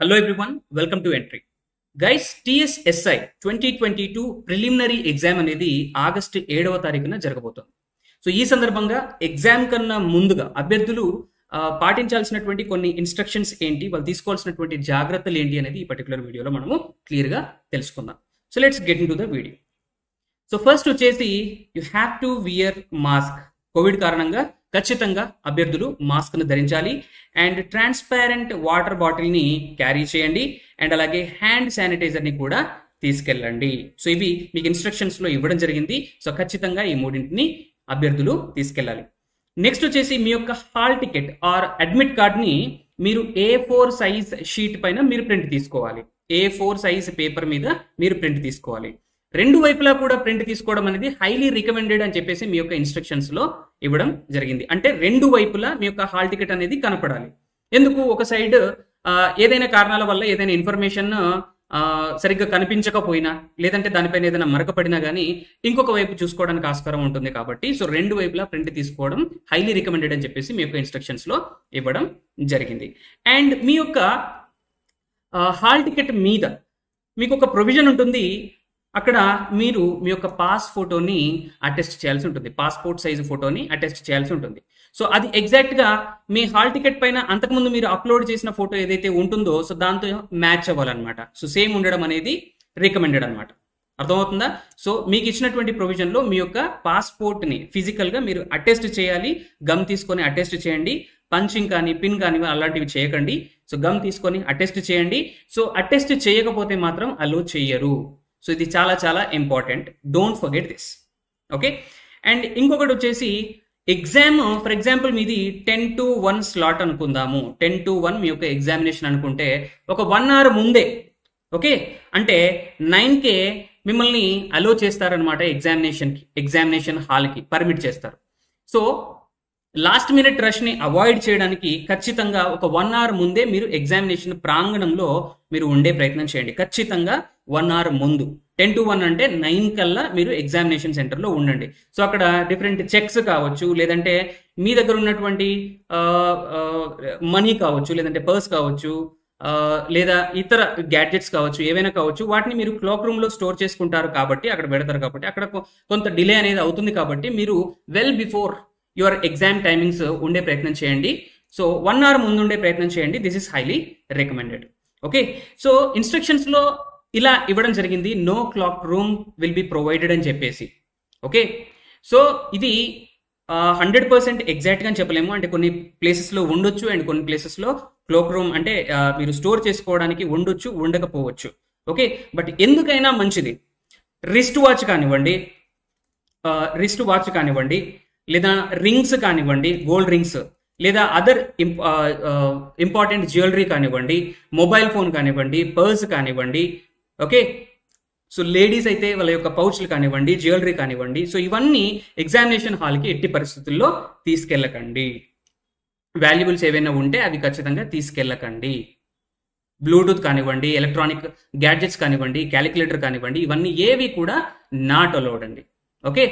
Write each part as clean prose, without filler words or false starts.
Hello everyone, welcome to Entry. Guys, TSSI 2022 preliminary exam అనేది August 7వ తారీఖున జరగబోతోంది. సో ఈ సందర్భంగా ఎగ్జామ్ కన్నా ముందుగా అభ్యర్థులు పాటించాల్సినటువంటి కొన్ని ఇన్స్ట్రక్షన్స్ ఏంటి, వాళ్ళు తీసుకోవాల్సినటువంటి జాగ్రత్తలు ఏంటి అనేది ఈ పర్టికులర్ వీడియోలో మనము క్లియర్గా తెలుసుకుందాం. So let's get into the video. So first వచ్చేసి you have to wear mask. COVID కారణంగా ఖచ్చితంగా అభ్యర్థులు మాస్క్ను ధరించాలి అండ్ ట్రాన్స్పారెంట్ వాటర్ బాటిల్ని క్యారీ చేయండి అండ్ అలాగే హ్యాండ్ శానిటైజర్ని కూడా తీసుకెళ్ళండి. సో ఇవి మీకు ఇన్స్ట్రక్షన్స్లో ఇవ్వడం జరిగింది. సో ఖచ్చితంగా ఈ మూడింటిని అభ్యర్థులు తీసుకెళ్ళాలి. నెక్స్ట్ వచ్చేసి మీ యొక్క హాల్ టికెట్ ఆర్ అడ్మిట్ కార్డ్ని మీరు A4 సైజ్ షీట్ పైన మీరు ప్రింట్ తీసుకోవాలి. A4 సైజ్ పేపర్ మీద మీరు ప్రింట్ తీసుకోవాలి. రెండు వైపులా కూడా ప్రింట్ తీసుకోవడం అనేది హైలీ రికమెండెడ్ అని చెప్పేసి మీ యొక్క ఇన్స్ట్రక్షన్స్ లో ఇవ్వడం జరిగింది. అంటే రెండు వైపులా మీ యొక్క హాల్ టికెట్ అనేది కనపడాలి. ఎందుకు ఒక సైడ్ ఏదైనా కారణాల వల్ల ఏదైనా ఇన్ఫర్మేషన్ సరిగ్గా కనిపించకపోయినా లేదంటే దానిపైన ఏదైనా మరకపడినా కానీ ఇంకొక వైపు చూసుకోవడానికి ఆస్కారం ఉంటుంది. కాబట్టి సో రెండు వైపులా ప్రింట్ తీసుకోవడం హైలీ రికమెండెడ్ అని చెప్పేసి మీ యొక్క ఇన్స్ట్రక్షన్స్ లో ఇవ్వడం జరిగింది. అండ్ మీ యొక్క హాల్ టికెట్ మీద మీకు ఒక ప్రొవిజన్ ఉంటుంది. అక్కడ మీరు మీ యొక్క పాస్ ఫోటోని అటెస్ట్ చేయాల్సి ఉంటుంది. పాస్పోర్ట్ సైజు ఫోటోని అటెస్ట్ చేయాల్సి ఉంటుంది. సో అది ఎగ్జాక్ట్గా మీ హాల్ టికెట్ పైన అంతకుముందు మీరు అప్లోడ్ చేసిన ఫోటో ఏదైతే ఉంటుందో సో దాంతో మ్యాచ్ అవ్వాలన్నమాట. సో సేమ్ ఉండడం అనేది రికమెండెడ్ అనమాట. అర్థమవుతుందా? సో మీకు ఇచ్చినటువంటి ప్రొవిజన్లో మీ యొక్క పాస్పోర్ట్ని ఫిజికల్గా మీరు అటెస్ట్ చేయాలి. గమ్ తీసుకొని అటెస్ట్ చేయండి. పంచింగ్ కానీ పిన్ కానీ అలాంటివి చేయకండి. సో గమ్ తీసుకొని అటెస్ట్ చేయండి. సో అటెస్ట్ చేయకపోతే మాత్రం అలో చేయరు. సో ఇది చాలా చాలా important. Don't forget this. Okay. And ఇంకొకటి వచ్చేసి ఎగ్జామ్ ఫర్ ఎగ్జాంపుల్ మీది 10 to 1 స్లాట్ అనుకుందాము. 10 to 1 మీ యొక్క ఎగ్జామినేషన్ అనుకుంటే ఒక 1 hour ముందే, ఓకే, అంటే 9కే మిమ్మల్ని అలో చేస్తారనమాట. ఎగ్జామినేషన్ హాల్కి పర్మిట్ చేస్తారు. సో లాస్ట్ మినిట్ రష్ని అవాయిడ్ చేయడానికి ఖచ్చితంగా ఒక 1 hour ముందే మీరు ఎగ్జామినేషన్ ప్రాంగణంలో మీరు ఉండే ప్రయత్నం చేయండి. ఖచ్చితంగా 1 hour ముందు. 10 to 1 అంటే 9 కల్లా మీరు ఎగ్జామినేషన్ సెంటర్లో ఉండండి. సో అక్కడ డిఫరెంట్ చెక్స్ కావచ్చు, లేదంటే మీ దగ్గర ఉన్నటువంటి మనీ కావచ్చు, లేదంటే పర్స్ కావచ్చు, లేదా ఇతర గ్యాడ్జెట్స్ కావచ్చు, ఏవైనా కావచ్చు, వాటిని మీరు క్లాక్ రూమ్లో స్టోర్ చేసుకుంటారు కాబట్టి అక్కడ పెడతారు కాబట్టి అక్కడ కొంత డిలే అనేది అవుతుంది. కాబట్టి మీరు well before your exam timings ఉండే ప్రయత్నం చేయండి. సో 1 hour ముందు ఉండే ప్రయత్నం చేయండి. This is highly recommended. Okay. So ఇన్స్ట్రక్షన్స్లో ఇలా ఇవ్వడం జరిగింది. No cloak room will be provided అని చెప్పేసి. ఓకే. సో ఇది 100% ఎగ్జాక్ట్గా అని చెప్పలేము. అంటే కొన్ని ప్లేసెస్లో ఉండొచ్చు అండ్ కొన్ని ప్లేసెస్లో క్లాక్ రూమ్ అంటే మీరు స్టోర్ చేసుకోవడానికి ఉండొచ్చు, ఉండకపోవచ్చు. ఓకే. బట్ ఎందుకైనా మంచిది రిస్ట్ వాచ్ కానివ్వండి, లేదా రింగ్స్ కానివ్వండి, గోల్డ్ రింగ్స్, లేదా అదర్ ఇంపార్టెంట్ జ్యువెలరీ కానివ్వండి, మొబైల్ ఫోన్ కానివ్వండి, పర్స్ కానివ్వండి. ఓకే. సో లేడీస్ అయితే వాళ్ళ యొక్క పౌచ్లు కానివ్వండి, జ్యువెలరీ కానివ్వండి. సో ఇవన్నీ ఎగ్జామినేషన్ హాల్కి ఎట్టి పరిస్థితుల్లో తీసుకెళ్ళకండి. వాల్యుబుల్స్ ఏవైనా ఉంటే అవి ఖచ్చితంగా తీసుకెళ్ళకండి. బ్లూటూత్ కానివ్వండి, ఎలక్ట్రానిక్ గ్యాడ్జెట్స్ కానివ్వండి, క్యాలిక్యులేటర్ కానివ్వండి, ఇవన్నీ ఏవి కూడా నాట్ అలౌడ్ అండి. ఓకే.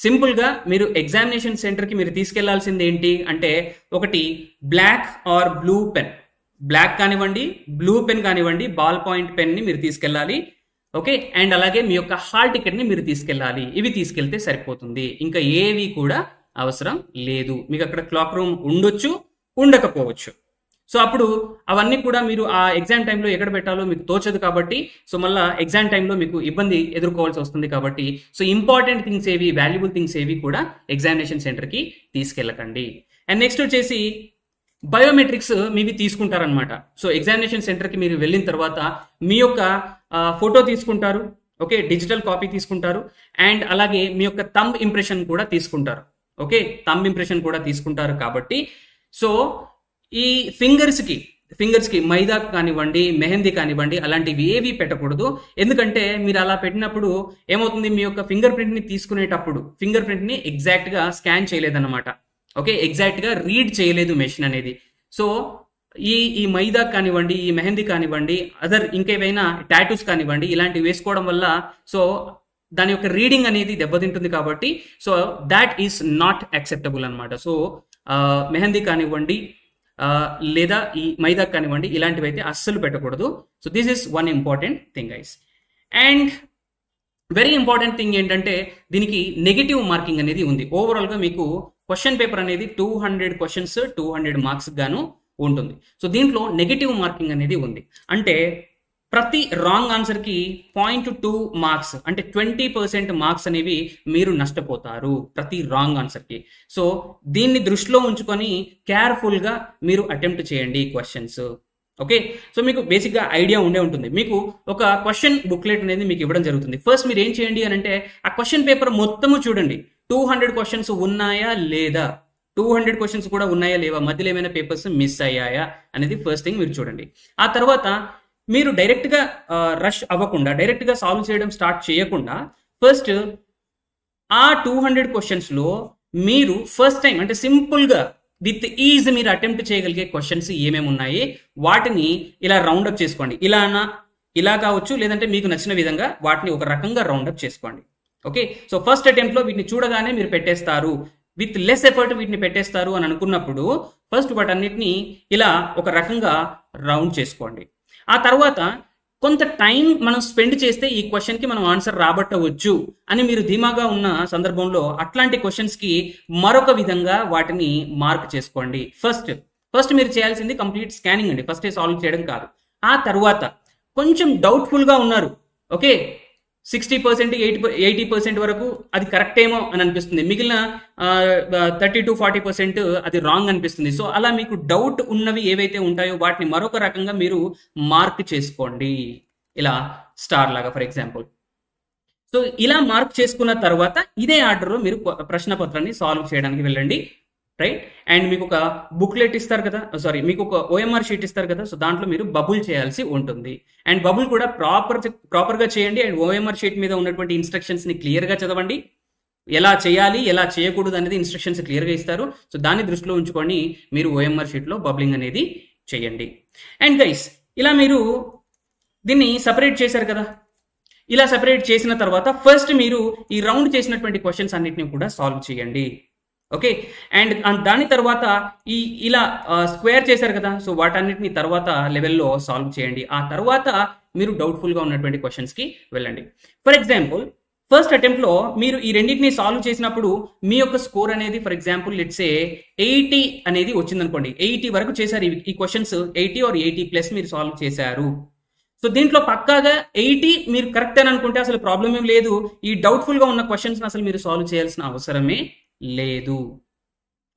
సింపుల్గా మీరు ఎగ్జామినేషన్ సెంటర్కి మీరు తీసుకెళ్లాల్సింది ఏంటి అంటే ఒకటి black or blue pen, black కానివ్వండి, బ్లూ పెన్ కానివ్వండి, బాల్ పాయింట్ పెన్ని మీరు తీసుకెళ్ళాలి. ఓకే. అండ్ అలాగే మీ యొక్క హాల్ టికెట్ని మీరు తీసుకెళ్ళాలి. ఇవి తీసుకెళ్తే సరిపోతుంది. ఇంకా ఏవి కూడా అవసరం లేదు. మీకు అక్కడ క్లాక్ రూమ్ ఉండొచ్చు, ఉండకపోవచ్చు. సో అప్పుడు అవన్నీ కూడా మీరు ఆ ఎగ్జామ్ టైంలో ఎక్కడ పెట్టాలో మీకు తోచదు కాబట్టి సో మళ్ళీ ఎగ్జామ్ టైంలో మీకు ఇబ్బంది ఎదుర్కోవాల్సి వస్తుంది. కాబట్టి సో ఇంపార్టెంట్ థింగ్స్ ఏవి, వాల్యుబుల్ థింగ్స్ ఏవి కూడా ఎగ్జామినేషన్ సెంటర్కి తీసుకెళ్ళకండి. అండ్ నెక్స్ట్ వచ్చేసి బయోమెట్రిక్స్ మీవి తీసుకుంటారనమాట. సో ఎగ్జామినేషన్ సెంటర్కి మీరు వెళ్ళిన తర్వాత మీ యొక్క ఫోటో తీసుకుంటారు. ఓకే. డిజిటల్ కాపీ తీసుకుంటారు. అండ్ అలాగే మీ యొక్క థంబ్ ఇంప్రెషన్ కూడా తీసుకుంటారు. ఓకే. థంబ్ ఇంప్రెషన్ కూడా తీసుకుంటారు. కాబట్టి సో ఈ ఫింగర్స్కి మైదా కానివ్వండి, మెహందీ కానివ్వండి, అలాంటివి ఏవి పెట్టకూడదు. ఎందుకంటే మీరు అలా పెట్టినప్పుడు ఏమవుతుంది, మీ యొక్క ఫింగర్ ప్రింట్ని తీసుకునేటప్పుడు ఫింగర్ ప్రింట్ని ఎగ్జాక్ట్గా స్కాన్ చేయలేదన్నమాట. ఓకే. ఎగ్జాక్ట్గా రీడ్ చేయలేదు మెషిన్ అనేది. సో ఈ మైదా కానివ్వండి, ఈ మెహందీ కానివ్వండి, అదర్ ఇంకేవైనా టాటూస్ కానివ్వండి, ఇలాంటివి వేసుకోవడం వల్ల సో దాని యొక్క రీడింగ్ అనేది దెబ్బతింటుంది. కాబట్టి so that is not acceptable అనమాట. సో మెహందీ కానివ్వండి, లేదా ఈ మైదా కానివ్వండి ఇలాంటివి అయితే అస్సలు పెట్టకూడదు. So this is one important thing guys. And very important thing ఏంటంటే దీనికి నెగిటివ్ మార్కింగ్ అనేది ఉంది. ఓవరాల్గా మీకు క్వశ్చన్ పేపర్ అనేది 200 క్వశ్చన్స్ 200 మార్క్స్ గాను ఉంటుంది. సో దీంట్లో నెగిటివ్ మార్కింగ్ అనేది ఉంది. అంటే ప్రతి రాంగ్ ఆన్సర్కి 0.2 మార్క్స్ అంటే 20% మార్క్స్ అనేవి మీరు నష్టపోతారు ప్రతి రాంగ్ ఆన్సర్కి. సో దీన్ని దృష్టిలో ఉంచుకొని కేర్ఫుల్గా మీరు అటెంప్ట్ చేయండి క్వశ్చన్స్. ఓకే, సో మీకు బేసిక్గా ఐడియా ఉండే ఉంటుంది. మీకు ఒక క్వశ్చన్ బుక్లెట్ అనేది మీకు ఇవ్వడం జరుగుతుంది. ఫస్ట్ మీరు ఏం చేయండి అని అంటే ఆ క్వశ్చన్ పేపర్ మొత్తము చూడండి. 200 క్వశ్చన్స్ ఉన్నాయా లేదా, 200 క్వశ్చన్స్ కూడా ఉన్నాయా లేవా, మధ్యలో ఏమైనా పేపర్స్ మిస్ అయ్యాయా అనేది ఫస్ట్ థింగ్ మీరు చూడండి. ఆ తర్వాత మీరు డైరెక్ట్గా రష్ అవ్వకుండా, డైరెక్ట్గా సాల్వ్ చేయడం స్టార్ట్ చేయకుండా ఫస్ట్ ఆ 200 క్వశ్చన్స్లో మీరు ఫస్ట్ టైం అంటే సింపుల్గా విత్ ఈజ్ మీరు అటెంప్ట్ చేయగలిగే క్వశ్చన్స్ ఏమేమి ఉన్నాయి వాటిని ఇలా రౌండప్ చేసుకోండి. ఇలా కావచ్చు, లేదంటే మీకు నచ్చిన విధంగా వాటిని ఒక రకంగా రౌండప్ చేసుకోండి. ఓకే, సో ఫస్ట్ అటెంప్ట్లో వీటిని చూడగానే మీరు పెట్టేస్తారు, విత్ లెస్ ఎఫర్ట్ వీటిని పెట్టేస్తారు అని అనుకున్నప్పుడు ఫస్ట్ వాటన్నిటిని ఇలా ఒక రకంగా రౌండ్ చేసుకోండి. ఆ తర్వాత కొంత టైం మనం స్పెండ్ చేస్తే ఈ క్వశ్చన్కి మనం ఆన్సర్ రాబట్టవచ్చు అని మీరు ధీమాగా ఉన్న సందర్భంలో అట్లాంటి క్వశ్చన్స్కి మరొక విధంగా వాటిని మార్క్ చేసుకోండి. ఫస్ట్ మీరు చేయాల్సింది కంప్లీట్ స్కానింగ్ అండి, ఫస్ట్ సాల్వ్ చేయడం కాదు. ఆ తర్వాత కొంచెం డౌట్ఫుల్గా ఉన్నారు, ఓకే 60% 80% వరకు అది కరెక్ట్ ఏమో అని అనిపిస్తుంది, మిగిలిన 30-40% అది రాంగ్ అనిపిస్తుంది. సో అలా మీకు డౌట్ ఉన్నవి ఏవైతే ఉంటాయో వాటిని మరొక రకంగా మీరు మార్క్ చేసుకోండి, ఇలా స్టార్ లాగా ఫర్ ఎగ్జాంపుల్. సో ఇలా మార్క్ చేసుకున్న తర్వాత ఇదే ఆర్డర్లో మీరు ప్రశ్నపత్రాన్ని సాల్వ్ చేయడానికి వెళ్ళండి, రైట్. అండ్ మీకు ఒక బుక్లెట్ ఇస్తారు కదా, మీకు ఒక OMR షీట్ ఇస్తారు కదా, సో దాంట్లో మీరు బబుల్ చేయాల్సి ఉంటుంది. అండ్ బబుల్ కూడా ప్రాపర్గా చేయండి. అండ్ OMR షీట్ మీద ఉన్నటువంటి ఇన్స్ట్రక్షన్స్ని క్లియర్గా చదవండి. ఎలా చేయాలి ఎలా చేయకూడదు అనేది ఇన్స్ట్రక్షన్స్ క్లియర్గా ఇస్తారు. సో దాన్ని దృష్టిలో ఉంచుకొని మీరు OMR షీట్లో బబ్లింగ్ అనేది చేయండి. అండ్ గైస్ ఇలా మీరు దీన్ని సపరేట్ చేశారు కదా, ఇలా సపరేట్ చేసిన తర్వాత ఫస్ట్ మీరు ఈ రౌండ్ చేసినటువంటి క్వశ్చన్స్ అన్నిటిని కూడా సాల్వ్ చేయండి. ఓకే, అండ్ దాని తర్వాత ఇలా స్క్వేర్ చేశారు కదా, సో వాటన్నిటిని తర్వాత లెవెల్లో సాల్వ్ చేయండి. ఆ తర్వాత మీరు డౌట్ఫుల్గా ఉన్నటువంటి క్వశ్చన్స్కి వెళ్ళండి. ఫర్ ఎగ్జాంపుల్ ఫస్ట్ అటెంప్ట్లో మీరు ఈ రెండింటిని సాల్వ్ చేసినప్పుడు మీ యొక్క స్కోర్ అనేది ఫర్ ఎగ్జాంపుల్ లెట్సే 80 అనేది వచ్చిందనుకోండి. 80 వరకు చేశారు ఈ క్వశ్చన్స్, 80 or 80+ మీరు సాల్వ్ చేశారు. సో దీంట్లో పక్కాగా 80 మీరు కరెక్ట్ అని అనుకుంటే అసలు ప్రాబ్లం ఏం లేదు. ఈ డౌట్ఫుల్గా ఉన్న క్వశ్చన్స్ అసలు మీరు సాల్వ్ చేయాల్సిన అవసరమే లేదు.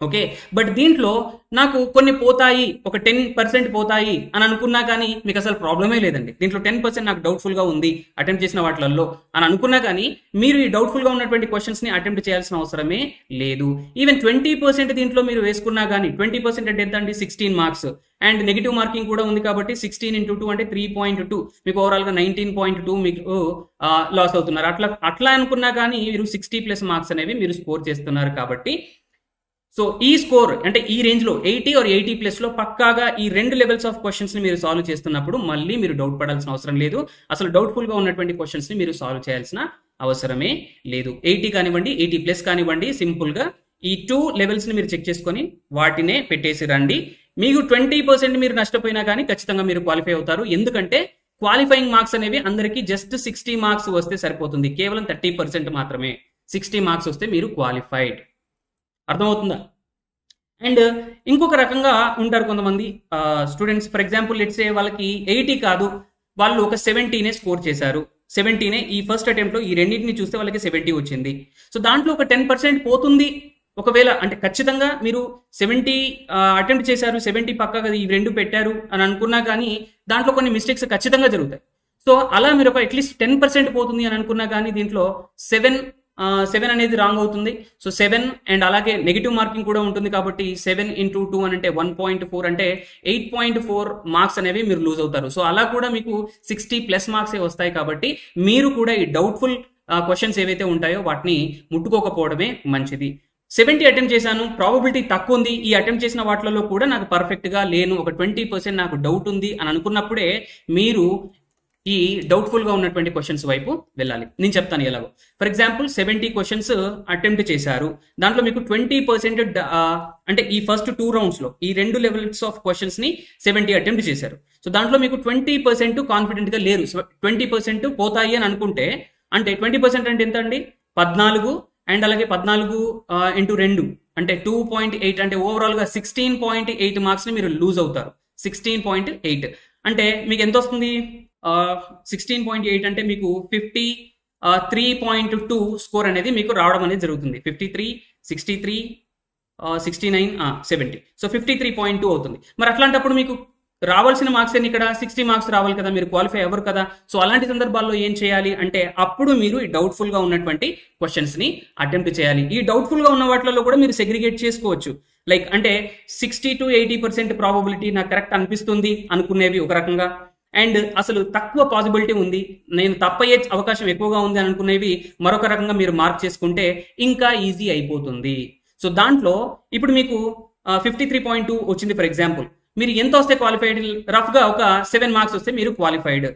ఓకే, బట్ దీంట్లో నాకు కొన్ని పోతాయి, ఒక 10% పోతాయి అని అనుకున్నా కానీ మీకు అసలు ప్రాబ్లమే లేదండి. దీంట్లో 10% నాకు డౌట్ఫుల్గా ఉంది అటెంప్ట్ చేసిన వాటిల్లో అని అనుకున్నా కానీ మీరు ఈ డౌట్ఫుల్గా ఉన్నటువంటి క్వశ్చన్స్ని అటెంప్ట్ చేయాల్సిన అవసరమే లేదు. ఈవెన్ 20% దీంట్లో మీరు వేసుకున్నా కానీ 20% అంటే ఎంత అండి, 16 మార్క్స్. అండ్ నెగిటివ్ మార్కింగ్ కూడా ఉంది కాబట్టి 16 into 2 అంటే 3.2, మీకు ఓవరాల్గా 19.2 మీకు లాస్ అవుతున్నారు. అట్లా అనుకున్నా కానీ మీరు 60+ మార్క్స్ అనేవి మీరు స్కోర్ చేస్తున్నారు. కాబట్టి సో ఈ స్కోర్ అంటే ఈ రేంజ్లో 80 or 80+లో పక్కాగా ఈ 2 లెవెల్స్ ఆఫ్ క్వశ్చన్స్ని మీరు సాల్వ్ చేస్తున్నప్పుడు మళ్ళీ మీరు డౌట్ పడాల్సిన అవసరం లేదు. అసలు డౌట్ఫుల్గా ఉన్నటువంటి క్వశ్చన్స్ని మీరు సాల్వ్ చేయాల్సిన అవసరమే లేదు. 80 కానివ్వండి 80+ కానివ్వండి, సింపుల్గా ఈ 2 లెవెల్స్ని మీరు చెక్ చేసుకొని వాటినే పెట్టేసి రండి. మీకు 20% మీరు నష్టపోయినా కానీ ఖచ్చితంగా మీరు క్వాలిఫై అవుతారు. ఎందుకంటే క్వాలిఫైయింగ్ మార్క్స్ అనేవి అందరికీ జస్ట్ 60 మార్క్స్ వస్తే సరిపోతుంది, కేవలం 30% మాత్రమే. 60 మార్క్స్ వస్తే మీరు క్వాలిఫైడ్, అర్థమవుతుందా? అండ్ ఇంకొక రకంగా ఉంటారు కొంతమంది students. For example let's say వాళ్ళకి 80 కాదు, వాళ్ళు ఒక 70నే స్కోర్ చేశారు. 70నే ఈ ఫస్ట్ అటెంప్ట్లో ఈ రెండింటిని చూస్తే వాళ్ళకి 70 వచ్చింది. సో దాంట్లో ఒక 10% పోతుంది ఒకవేళ, అంటే ఖచ్చితంగా మీరు 70 అటెంప్ట్ చేశారు, 70 పక్కాగా ఈ 2 పెట్టారు అని అనుకున్నా కానీ దాంట్లో కొన్ని మిస్టేక్స్ ఖచ్చితంగా జరుగుతాయి. సో అలా మీరు ఒక అట్లీస్ట్ 10% పోతుంది అని అనుకున్నా కానీ దీంట్లో 7 అనేది రాంగ్ అవుతుంది. సో 7 అండ్ అలాగే నెగిటివ్ మార్కింగ్ కూడా ఉంటుంది కాబట్టి 7 into 2 అని అంటే 1.4 అంటే 8.4 మార్క్స్ అనేవి మీరు లూజ్ అవుతారు. సో అలా కూడా మీకు 60+ మార్క్సే వస్తాయి. కాబట్టి మీరు కూడా ఈ డౌట్ఫుల్ క్వశ్చన్స్ ఏవైతే ఉంటాయో వాటిని ముట్టుకోకపోవడమే మంచిది. 70 అటెంప్ట్ చేశాను, ప్రాబబిలిటీ తక్కువ ఉంది, ఈ అటెంప్ట్ చేసిన వాటిలో కూడా నాకు పర్ఫెక్ట్గా లేను, ఒక 20% నాకు డౌట్ ఉంది అని అనుకున్నప్పుడే మీరు ఈ డౌట్ఫుల్గా ఉన్నటువంటి క్వశ్చన్స్ వైపు వెళ్ళాలి. నేను చెప్తాను ఎలాగో. ఫర్ ఎగ్జాంపుల్ 70 క్వశ్చన్స్ అటెంప్ట్ చేశారు. దాంట్లో మీకు 20% అంటే ఈ ఫస్ట్ 2 రౌండ్స్లో ఈ 2 లెవెల్స్ ఆఫ్ క్వశ్చన్స్ని 70 అటెంప్ట్ చేశారు. సో దాంట్లో మీకు 20% కాన్ఫిడెంట్గా లేరు. 20% పోతాయి అని అనుకుంటే, అంటే 20% అంటే ఎంత అండి? 14 అండ్ అలాగే 14 ఇంటూ 2 అంటే 2.8 అంటే ఓవరాల్గా 16.8 మార్క్స్ని మీరు లూజ్ అవుతారు. 16.8 అంటే మీకు ఎంత వస్తుంది? 16.8 అంటే మీకు 53.2 స్కోర్ అనేది మీకు రావడం అనేది జరుగుతుంది. 53, 63, 69, 70. సో 53.2 అవుతుంది. మరి అట్లాంటప్పుడు మీకు రావాల్సిన మార్క్స్ ఏంటి? ఇక్కడ 60 మార్క్స్ రావాలి కదా, మీరు క్వాలిఫై అవ్వరు కదా. సో అలాంటి సందర్భాల్లో ఏం చేయాలి అంటే, అప్పుడు మీరు ఈ డౌట్ఫుల్గా ఉన్నటువంటి క్వశ్చన్స్ని అటెంప్ట్ చేయాలి. ఈ డౌట్ఫుల్గా ఉన్న వాటిలో కూడా మీరు సెగ్రిగేట్ చేసుకోవచ్చు. లైక్ అంటే 60 to 80% ప్రాబబిలిటీ నాకు కరెక్ట్ అనిపిస్తుంది అనుకునేవి ఒక రకంగా, అండ్ అసలు తక్కువ పాసిబిలిటీ ఉంది, నేను తప్పయ్యే అవకాశం ఎక్కువగా ఉంది అని అనుకునేవి మరొక రకంగా మీరు మార్క్ చేసుకుంటే ఇంకా ఈజీ అయిపోతుంది. సో దాంట్లో ఇప్పుడు మీకు 53.2 వచ్చింది ఫర్ ఎగ్జాంపుల్. మీరు ఎంత వస్తే క్వాలిఫైడ్? రఫ్గా ఒక 7 మార్క్స్ వస్తే మీరు క్వాలిఫైడ్.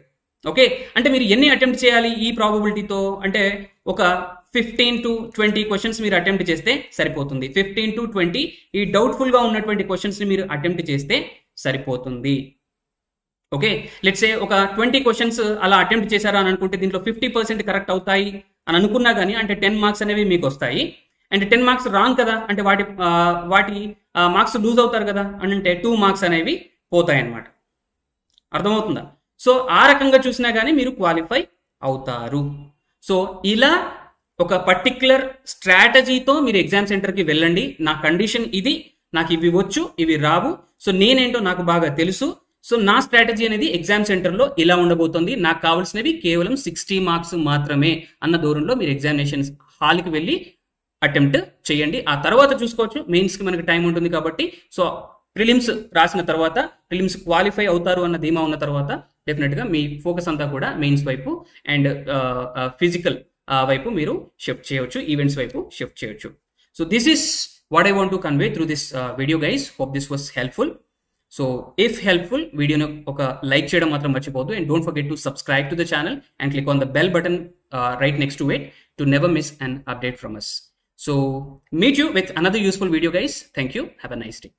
ఓకే, అంటే మీరు ఎన్ని అటెంప్ట్ చేయాలి ఈ ప్రాబబిలిటీతో? అంటే ఒక 15 to 20 క్వశ్చన్స్ మీరు అటెంప్ట్ చేస్తే సరిపోతుంది. 15 to 20 ఈ డౌట్ఫుల్గా ఉన్నటువంటి క్వశ్చన్స్ని మీరు అటెంప్ట్ చేస్తే సరిపోతుంది. ఓకే, లెట్స్ సే ఒక 20 క్వశ్చన్స్ అలా అటెంప్ట్ చేశారా అని అనుకుంటే, దీంట్లో 50% కరెక్ట్ అవుతాయి అని అనుకున్నా కానీ అంటే 10 మార్క్స్ అనేవి మీకు వస్తాయి. అండ్ 10 మార్క్స్ రాంగ్ కదా అంటే వాటి మార్క్స్ లూజ్ అవుతారు కదా అని అంటే 2 మార్క్స్ అనేవి పోతాయి అన్నమాట. అర్థమవుతుందా? సో ఆ రకంగా చూసినా కానీ మీరు క్వాలిఫై అవుతారు. సో ఇలా ఒక పర్టిక్యులర్ స్ట్రాటజీతో మీరు ఎగ్జామ్ సెంటర్కి వెళ్ళండి. నా కండిషన్ ఇది, నాకు ఇవి వచ్చు, ఇవి రావు, సో నేనేంటో నాకు బాగా తెలుసు. సో నా స్ట్రాటజీ అనేది ఎగ్జామ్ సెంటర్లో ఇలా ఉండబోతుంది, నాకు కావాల్సినవి కేవలం 60 మార్క్స్ మాత్రమే అన్న దూరంలో మీరు ఎగ్జామినేషన్ హాల్కి వెళ్ళి అటెంప్ట్ చేయండి. ఆ తర్వాత చూసుకోవచ్చు, మెయిన్స్కి మనకి టైం ఉంటుంది కాబట్టి. సో ప్రిలిమ్స్ రాసిన తర్వాత, ప్రిలిమ్స్ క్వాలిఫై అవుతారు అన్న ధీమా ఉన్న తర్వాత డెఫినెట్గా మీ ఫోకస్ అంతా కూడా మెయిన్స్ వైపు అండ్ ఫిజికల్ వైపు మీరు షిఫ్ట్ చేయొచ్చు, ఈవెంట్స్ వైపు షిఫ్ట్ చేయొచ్చు. So this is what I want to convey through this video guys. Hope this was helpful. So if helpful, వీడియోని ఒక లైక్ చేయడం మాత్రం మర్చిపోద్దు. And don't forget to subscribe to the channel and click on the bell button right next to it to never miss an update from us. So meet you with another useful video guys. Thank you. Have a nice day.